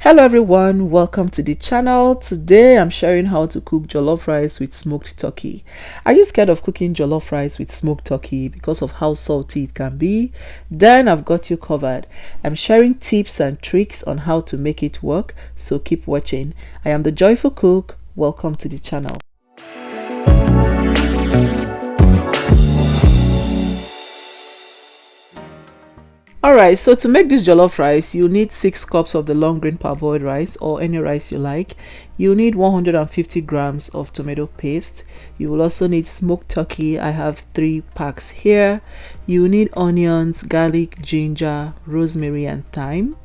Hello everyone, welcome to the channel. Today I'm sharing how to cook jollof rice with smoked turkey. Are you scared of cooking jollof rice with smoked turkey because of how salty it can be? Then I've got you covered. I'm sharing tips and tricks on how to make it work, so keep watching. I am the Joyful Cook. Welcome to the channel. Alright, so to make this jollof rice, you need 6 cups of the long grain parboiled rice or any rice you like. You need 150 grams of tomato paste. You will also need smoked turkey. I have 3 packs here. You need onions, garlic, ginger, rosemary and thyme.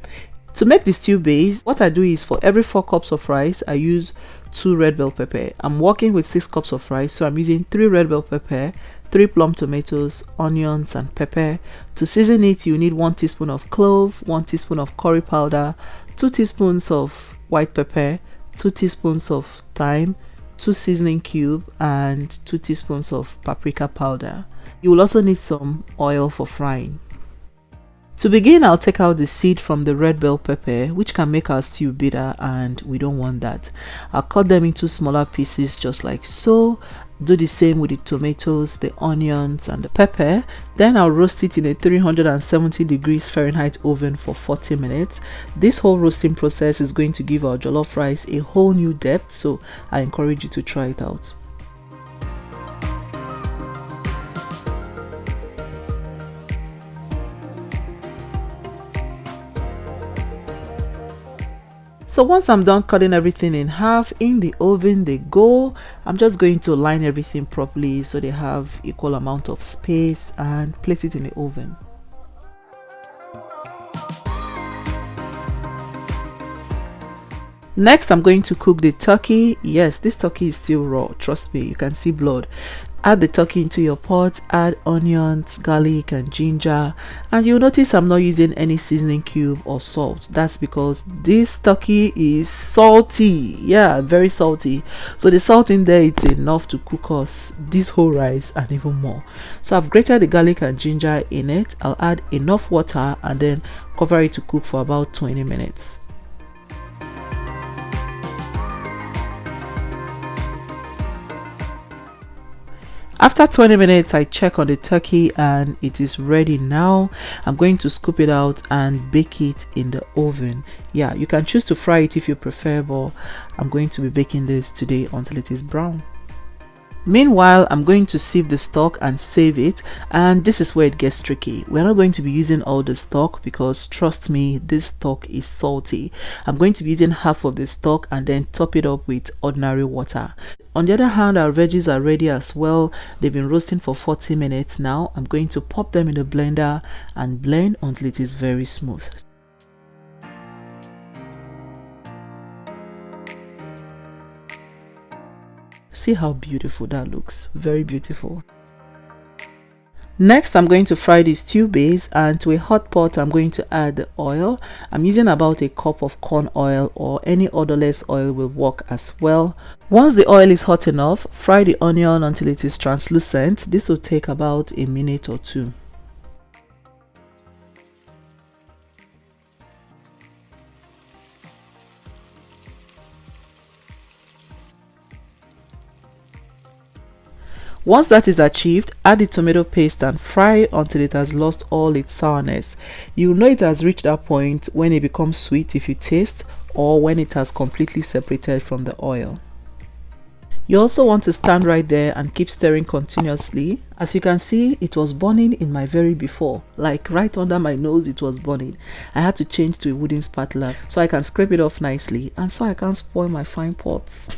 To make the stew base, what I do is for every 4 cups of rice, I use 2 red bell pepper. I'm working with 6 cups of rice, so I'm using 3 red bell pepper, 3 plum tomatoes, onions and pepper. To season it, you need 1 teaspoon of clove, 1 teaspoon of curry powder, 2 teaspoons of white pepper, 2 teaspoons of thyme, 2 seasoning cube and 2 teaspoons of paprika powder. You will also need some oil for frying. To begin, I'll take out the seed from the red bell pepper, which can make our stew bitter and we don't want that. I'll cut them into smaller pieces just like so. Do the same with the tomatoes, the onions and the pepper. Then I'll roast it in a 370 degrees Fahrenheit oven for 40 minutes. This whole roasting process is going to give our jollof rice a whole new depth, so I encourage you to try it out. So once I'm done cutting everything in half, in the oven they go. I'm just going to line everything properly so they have equal amount of space and place it in the oven. Next, I'm going to cook the turkey. Yes, this turkey is still raw. Trust me, you can see blood. Add the turkey into your pot, add onions, garlic and ginger, and you'll notice I'm not using any seasoning cube or salt. That's because this turkey is salty. Yeah, very salty. So the salt in there, it's enough to cook us this whole rice and even more. So I've grated the garlic and ginger in it. I'll add enough water and then cover it to cook for about 20 minutes. After 20 minutes, I check on the turkey and it is ready now. I'm going to scoop it out and bake it in the oven. Yeah, you can choose to fry it if you prefer, but I'm going to be baking this today until it is brown. Meanwhile, I'm going to sieve the stock and save it, and this is where it gets tricky. We're not going to be using all the stock because trust me, this stock is salty. I'm going to be using half of the stock and then top it up with ordinary water. On the other hand, our veggies are ready as well. They've been roasting for 40 minutes now. I'm going to pop them in the blender and blend until it is very smooth. See how beautiful that looks. Very beautiful. Next, I'm going to fry the stew base, and to a hot pot I'm going to add the oil. I'm using about a cup of corn oil or any odorless oil will work as well. Once the oil is hot enough, fry the onion until it is translucent. This will take about a minute or 2. Once that is achieved, add the tomato paste and fry until it has lost all its sourness. You will know it has reached that point when it becomes sweet if you taste, or when it has completely separated from the oil. You also want to stand right there and keep stirring continuously. As you can see, it was burning in my very before, like right under my nose it was burning. I had to change to a wooden spatula so I can scrape it off nicely and so I can't spoil my fine pots.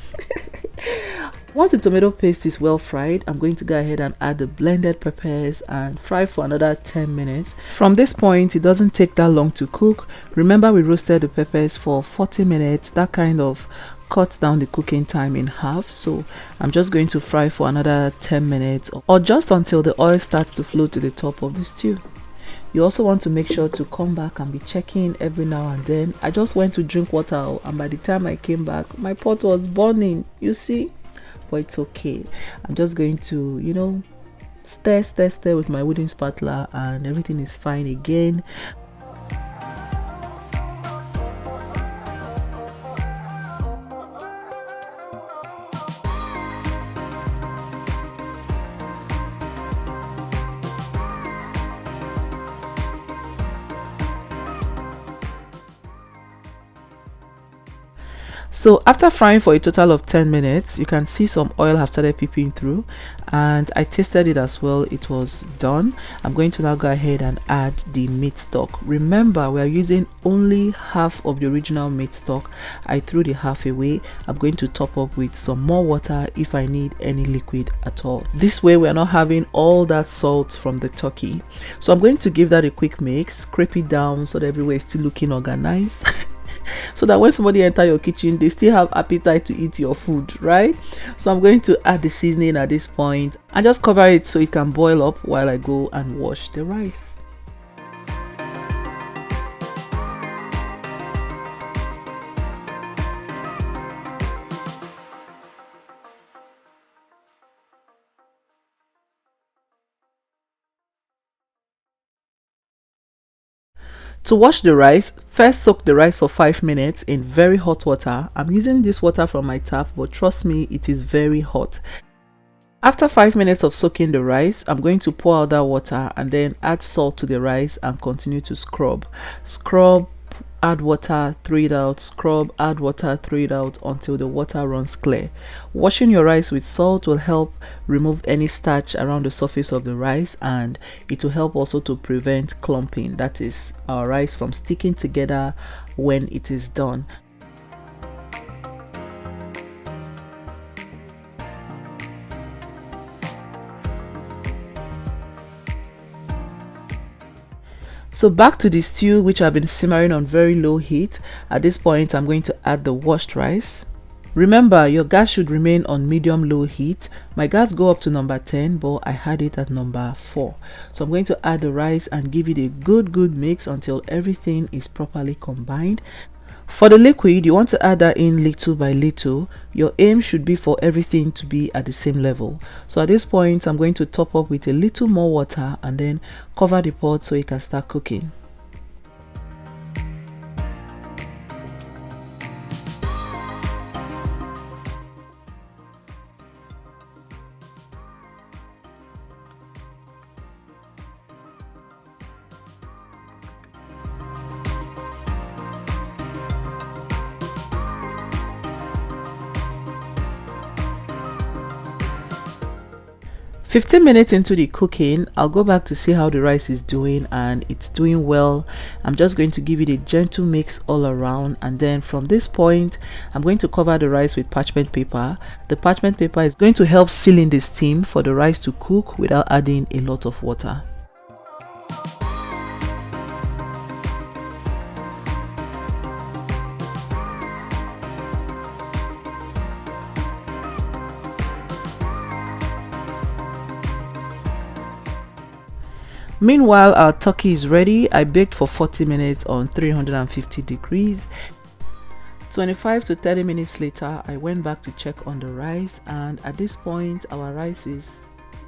Once the tomato paste is well fried, I'm going to go ahead and add the blended peppers and fry for another 10 minutes. From this point, it doesn't take that long to cook. Remember, we roasted the peppers for 40 minutes. That kind of cut down the cooking time in half, so I'm just going to fry for another 10 minutes or just until the oil starts to flow to the top of the stew. You also want to make sure to come back and be checking every now and then. I just went to drink water and by the time I came back my pot was burning, you see, but it's okay. I'm just going to stir with my wooden spatula and everything is fine again. So after frying for a total of 10 minutes, you can see some oil have started peeping through, and I tasted it as well. It was done. I'm going to now go ahead and add the meat stock. Remember, we are using only half of the original meat stock. I threw the half away. I'm going to top up with some more water if I need any liquid at all. This way we are not having all that salt from the turkey. So I'm going to give that a quick mix, scrape it down so that everywhere is still looking organized. So that when somebody enter your kitchen, they still have appetite to eat your food, right? So I'm going to add the seasoning at this point and just cover it so it can boil up while I go and wash the rice. To wash the rice, first soak the rice for 5 minutes in very hot water. I'm using this water from my tap, but trust me, it is very hot. After 5 minutes of soaking the rice, I'm going to pour out that water and then add salt to the rice and continue to scrub. Scrub, add water, throw it out, scrub, add water, throw it out until the water runs clear. Washing your rice with salt will help remove any starch around the surface of the rice, and it will help also to prevent clumping, that is our rice from sticking together when it is done. So back to the stew, which I've been simmering on very low heat. At this point, I'm going to add the washed rice. Remember, your gas should remain on medium-low heat. My gas go up to number 10, but I had it at number 4. So I'm going to add the rice and give it a good mix until everything is properly combined. For the liquid, you want to add that in little by little. Your aim should be for everything to be at the same level. So at this point, I'm going to top up with a little more water and then cover the pot so it can start cooking. "15 minutes into the cooking, I'll go back to see how the rice is doing, and it's doing well. I'm just going to give it a gentle mix all around, and then from this point I'm going to cover the rice with parchment paper. The parchment paper is going to help seal in the steam for the rice to cook without adding a lot of water. Meanwhile, our turkey is ready. I baked for 40 minutes on 350 degrees. 25 to 30 minutes later, I went back to check on the rice, and at this point our rice is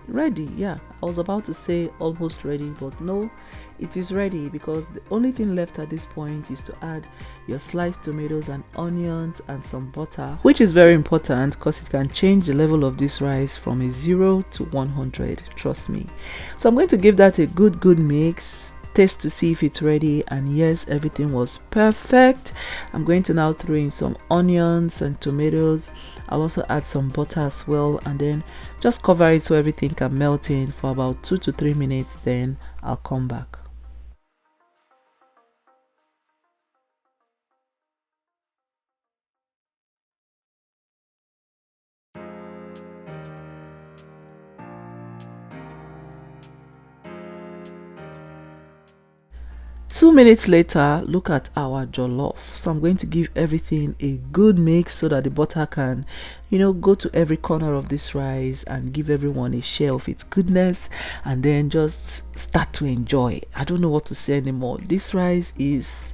ready. Yeah, I was about to say almost ready, but no, it is ready, because the only thing left at this point is to add your sliced tomatoes and onions and some butter, which is very important because it can change the level of this rice from a 0 to 100, trust me. So I'm going to give that a good mix, taste to see if it's ready, and yes, everything was perfect. I'm going to now throw in some onions and tomatoes. I'll also add some butter as well, and then just cover it so everything can melt in for about 2 to 3 minutes. Then I'll come back. Two minutes later, look at our jollof. So I'm going to give everything a good mix so that the butter can, go to every corner of this rice and give everyone a share of its goodness, and then just start to enjoy. I don't know what to say anymore. This rice is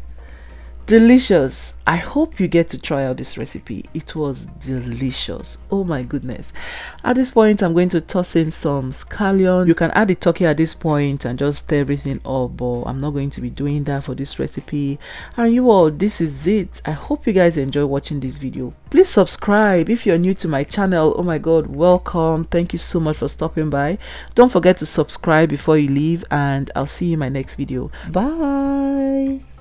delicious. I hope you get to try out this recipe. It was delicious. Oh my goodness. At this point, I'm going to toss in some scallions. You can add the turkey at this point and just stir everything up, but I'm not going to be doing that for this recipe. And you all, this is it. I hope you guys enjoy watching this video. Please subscribe if you're new to my channel. Oh my god, welcome. Thank you so much for stopping by. Don't forget to subscribe before you leave, and I'll see you in my next video. Bye.